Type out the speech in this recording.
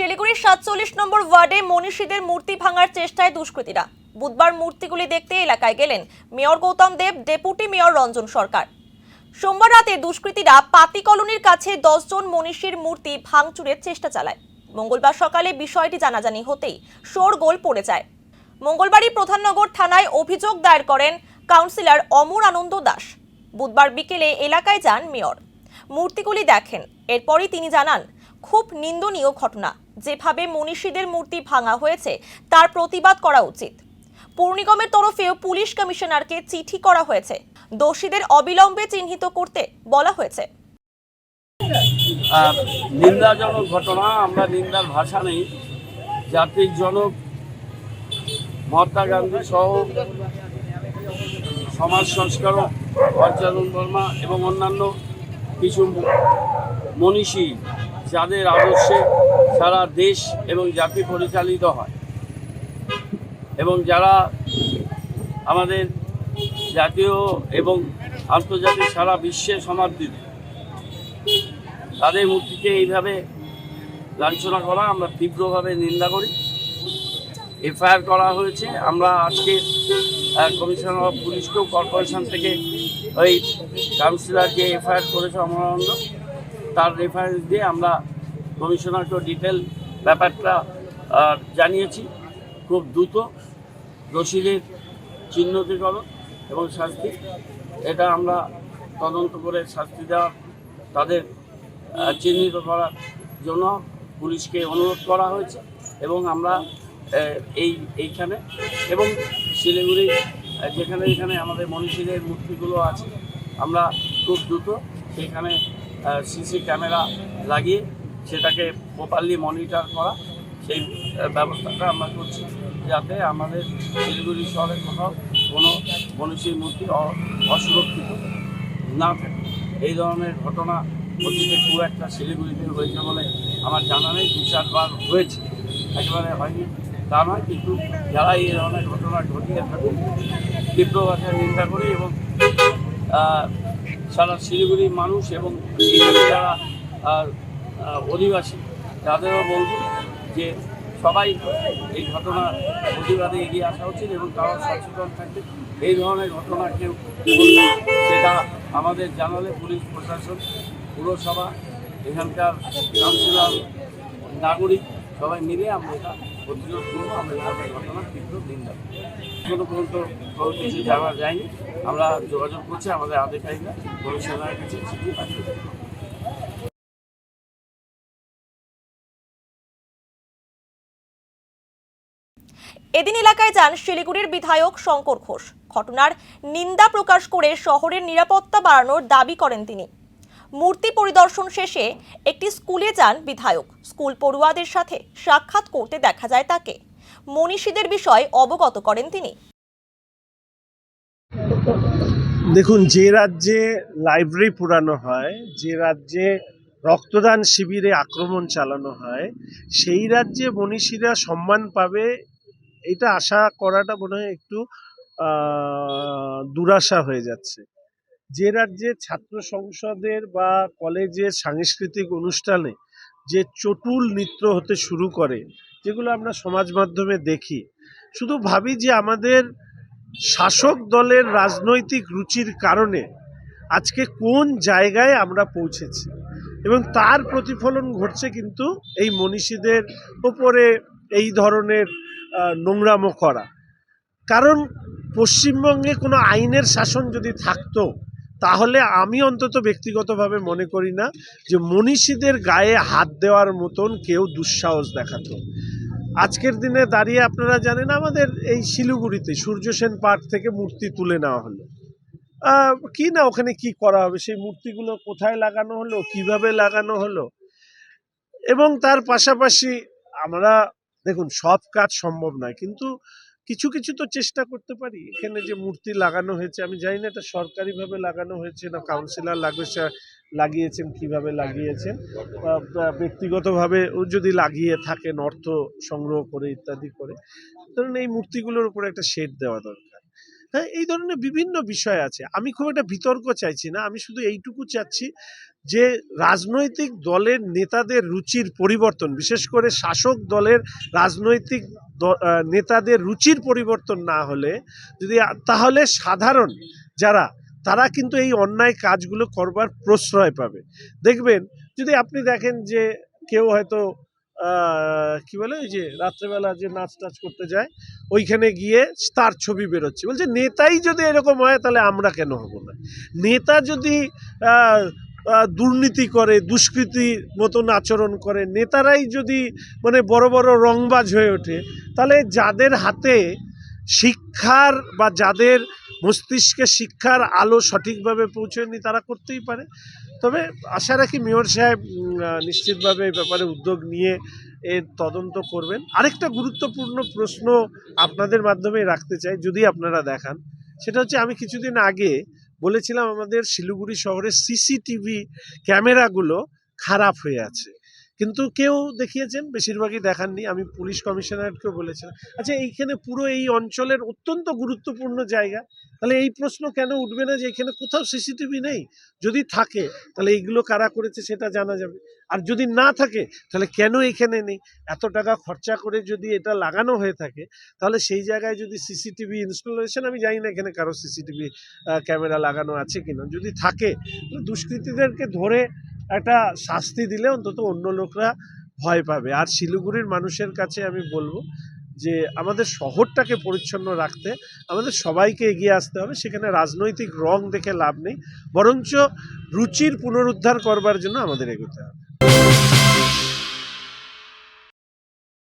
শিলিগুড়ির ৪৭ নম্বর ওয়ার্ডে মনীষীদের মূর্তি ভাঙার চেষ্টায় দুষ্কৃতীরা। বুধবার মূর্তিগুলি দেখতে এলাকায় গেলেন মেয়র গৌতম দেব, ডেপুটি মেয়র রঞ্জন সরকার। সোমবার রাতে দুষ্কৃতীরা পাতি কলোনির কাছে 10 জন মনীষীর মূর্তি ভাঙচুরের চেষ্টা চালায়। মঙ্গলবার সকালে বিষয়টি জানাজানি হতেই শোরগোল পড়ে যায়। মঙ্গলবারই প্রধাননগর থানায় অভিযোগ দায়ের করেন কাউন্সিলর অমর আনন্দ দাস। বুধবার বিকেলে এলাকায় যান মেয়র, মূর্তিগুলি দেখেন। এরপরই তিনি জানান, খুব নিন্দনীয় ঘটনা, যেভাবে মনীষীদের মূর্তি ভাঙা হয়েছে তার প্রতিবাদ করা উচিত। পৌর নিগমের তরফেও পুলিশ কমিশনারকে চিঠি করা হয়েছে, দোষীদের অবিলম্বে চিহ্নিত করতে বলা হয়েছে। নিন্দাজনক ঘটনা, আমরা নিন্দার ভাষা নেই। জাতির জনক মহাত্মা গান্ধী সহ সমাজ সংস্কারক পঞ্চানন বর্মা এবং অন্যান্য কিছু মনীষী যাদের আদর্শে সারা দেশ এবং জাতি পরিচালিত হয় এবং যারা আমাদের জাতীয় এবং আন্তর্জাতিক সারা বিশ্বে সমাদৃত, তাদের মূর্তিকে এইভাবে লাঞ্ছনা করা আমরা তীব্রভাবে নিন্দা করি। এফআইআর করা হয়েছে। আমরা আজকে কমিশনার অফ পুলিশকেও কর্পোরেশন থেকে ওই কাউন্সিলর যে এফআইআর করেছে অমরানন্দ, তার রেফারেন্স দিয়ে আমরা কমিশনারকেও ডিটেল ব্যাপারটা জানিয়েছি। খুব দ্রুত দোষীদের চিহ্নিতকরণ এবং শাস্তি, এটা আমরা তদন্ত করে শাস্তি দেওয়া, তাদের চিহ্নিত করার জন্য পুলিশকে অনুরোধ করা হয়েছে। এবং আমরা এইখানে এবং শিলিগুড়ি যেখানে আমাদের মনীষীদের মূর্তিগুলো আছে, আমরা খুব দ্রুত সেখানে সিসি ক্যামেরা লাগিয়ে সেটাকে প্রপারলি মনিটর করা, সেই ব্যবস্থাটা আমরা করছি, যাতে আমাদের শিলিগুড়ি শহরের কোথাও কোনো মনীষীর মূর্তি অসুরক্ষিত না থাকে। এই ধরনের ঘটনা অতীতে খুব একটা শিলিগুড়িতে হয়েছে বলে আমার জানা নেই। 2-4বার হয়েছে, একেবারে হয়নি তা নয়, কিন্তু যারা এই ধরনের ঘটনা ঘটিয়ে থাকে তীব্র ভাষায় নিন্দা করি। এবং সারা শিলিগুড়ির মানুষ এবং এখানে যারা অধিবাসী তাদেরও বলব যে সবাই এই ঘটনার প্রতিবাদে এগিয়ে আসা উচিত এবং তারা সচেতন থাকবে। এই ধরনের ঘটনা কেউ বললে সেটা আমাদের জানালে পুলিশ প্রশাসন, পুরসভা, এখানকার কাউন্সিলর, নাগরিক সবাই মিলে আমরা এটা প্রতিরোধ করবো। আমরা এই ধরনের ঘটনা তীব্র নিন্দা করি। এখনো পর্যন্ত কোনো কিছু জানা যায়নি। আমরা যোগাযোগ করছি আমাদের আধিকারিকরা, কমিশনারের কাছে চিঠি পাঠিয়ে দেব। এদিন এলাকায় যান শিলিগুড়ির বিধায়ক শঙ্কর ঘোষ। ঘটনার নিন্দা প্রকাশ করে শহরের নিরাপত্তা বাড়ানোর দাবি করেন তিনি। মূর্তি পরিদর্শন শেষে একটি স্কুলে যান বিধায়ক। স্কুল পড়ুয়াদের সাথে সাক্ষাৎ করতে দেখা যায় তাকে। মনীষীদের বিষয়ে অবগত করেন তিনি। দেখুন, যে রাজ্যে লাইব্রেরি পোড়ানো হয়, যে রাজ্যে রক্তদান শিবিরে আক্রমণ চালানো হয়, সেই রাজ্যে মনীষীরা সম্মান পাবে, এটা আশা করাটা মনে হয় একটু দুরাশা হয়ে যাচ্ছে। যে রাজ্যে ছাত্র সংসদের বা কলেজের সাংস্কৃতিক অনুষ্ঠানে যে চটুল নৃত্য হতে শুরু করে, যেগুলো আমরা সমাজ মাধ্যমে দেখি, শুধু ভাবি যে আমাদের শাসক দলের রাজনৈতিক রুচির কারণে আজকে কোন জায়গায় আমরা পৌঁছেছি এবং তার প্রতিফলন ঘটছে কিন্তু এই মনীষীদের উপরে এই ধরনের নোংরামো করা। কারণ পশ্চিমবঙ্গে কোনো আইনের শাসন যদি থাকতো, তাহলে আমি অন্তত ব্যক্তিগতভাবে মনে করি না যে মনীষীদের গায়ে হাত দেওয়ার মতন কেউ দুঃসাহস দেখাতো। আজকের দিনে দাঁড়িয়ে আপনারা জানেন, আমাদের এই শিলিগুড়িতে সূর্য সেন পার্ক থেকে মূর্তি তুলে নেওয়া হলো। কি না ওখানে কি করা হবে, সেই মূর্তিগুলো কোথায় লাগানো হলো, কিভাবে লাগানো হলো। এবং তার পাশাপাশি আমরা দেখুন, সব কাজ সম্ভব নয়, কিন্তু কিছু কিছু তো চেষ্টা করতে পারি। এখানে যে মূর্তি লাগানো হয়েছে, আমি জানি না এটা সরকারিভাবে লাগানো হয়েছে না কাউন্সিলর লাগিয়েছেন, কিভাবে লাগিয়েছেন, ব্যক্তিগতভাবে ও যদি লাগিয়ে থাকেন অর্থ সংগ্রহ করে ইত্যাদি করে, ধরুন এই মূর্তিগুলোর উপরে একটা শেড দেওয়া দরকার। হ্যাঁ, এই ধরনের বিভিন্ন বিষয় আছে। আমি খুব একটা বিতর্ক চাইছি না, আমি শুধু এইটুকু চাচ্ছি যে রাজনৈতিক দলের নেতাদের রুচির পরিবর্তন, বিশেষ করে শাসক দলের রাজনৈতিক নেতাদের রুচির পরিবর্তন না হলে যদি তাহলে সাধারণ যারা তারা কিন্তু এই অন্যায় কাজগুলো করবার প্রশ্রয় পাবে। দেখবেন যদি আপনি দেখেন যে কেউ হয়তো কি বলে ওই যে রাত্রেবেলা যে নাচ টাচ করতে যায়, ওইখানে গিয়ে তার ছবি বেরোচ্ছে, বলছে নেতাই যদি এরকম হয় তাহলে আমরা কেন হব না। নেতা যদি দুর্নীতি করে, দুষ্কৃতির মতন আচরণ করে, নেতারাই যদি মানে বড় বড় রংবাজ হয়ে ওঠে, তাহলে যাদের হাতে শিক্ষার বা যাদের মস্তিষ্কে শিক্ষার আলো সঠিকভাবে পৌঁছয়নি তারা করতেই পারে। তবে আশা রাখি মেয়র সাহেব নিশ্চিতভাবে এই ব্যাপারে উদ্যোগ নিয়ে এর তদন্ত করবেন। আরেকটা গুরুত্বপূর্ণ প্রশ্ন আপনাদের মাধ্যমে রাখতে চাই, যদি আপনারা দেখান, সেটা হচ্ছে আমি কিছুদিন আগে বলেছিলাম আমাদের শিলিগুড়ি শহরের সিসিটিভি ক্যামেরাগুলো খারাপ হয়ে আছে, কিন্তু কেউ দেখিয়েছেন, বেশিরভাগই দেখাননি। আমি পুলিশ কমিশনারকেও বলেছিলাম, আচ্ছা এইখানে পুরো এই অঞ্চলের অত্যন্ত গুরুত্বপূর্ণ জায়গা, তাহলে এই প্রশ্ন কেন উঠবে না যে এখানে কোথাও সিসিটিভি নেই? যদি থাকে তাহলে এইগুলো কারা করেছে সেটা জানা যাবে, আর যদি না থাকে তাহলে কেন এখানে নেই? এত টাকা খরচা করে যদি এটা লাগানো হয়ে থাকে তাহলে সেই জায়গায় যদি সিসিটিভি ইনস্টলেশন, আমি জানি না এখানে কারো সিসিটিভি ক্যামেরা লাগানো আছে কিনা, যদি থাকে দুষ্কৃতীদেরকে ধরে একটা শাস্তি দিলে অন্তত অন্য লোকরা ভয় পাবে। আর শিলিগুড়ির মানুষের কাছে আমি বলবো যে আমাদের শহরটাকে পরিচ্ছন্ন রাখতে আমাদের সবাইকে এগিয়ে আসতে হবে। সেখানে রাজনৈতিক রং দেখে লাভ নেই, বরঞ্চ রুচির পুনরুদ্ধার করবার জন্য আমাদের এগোতে হবে।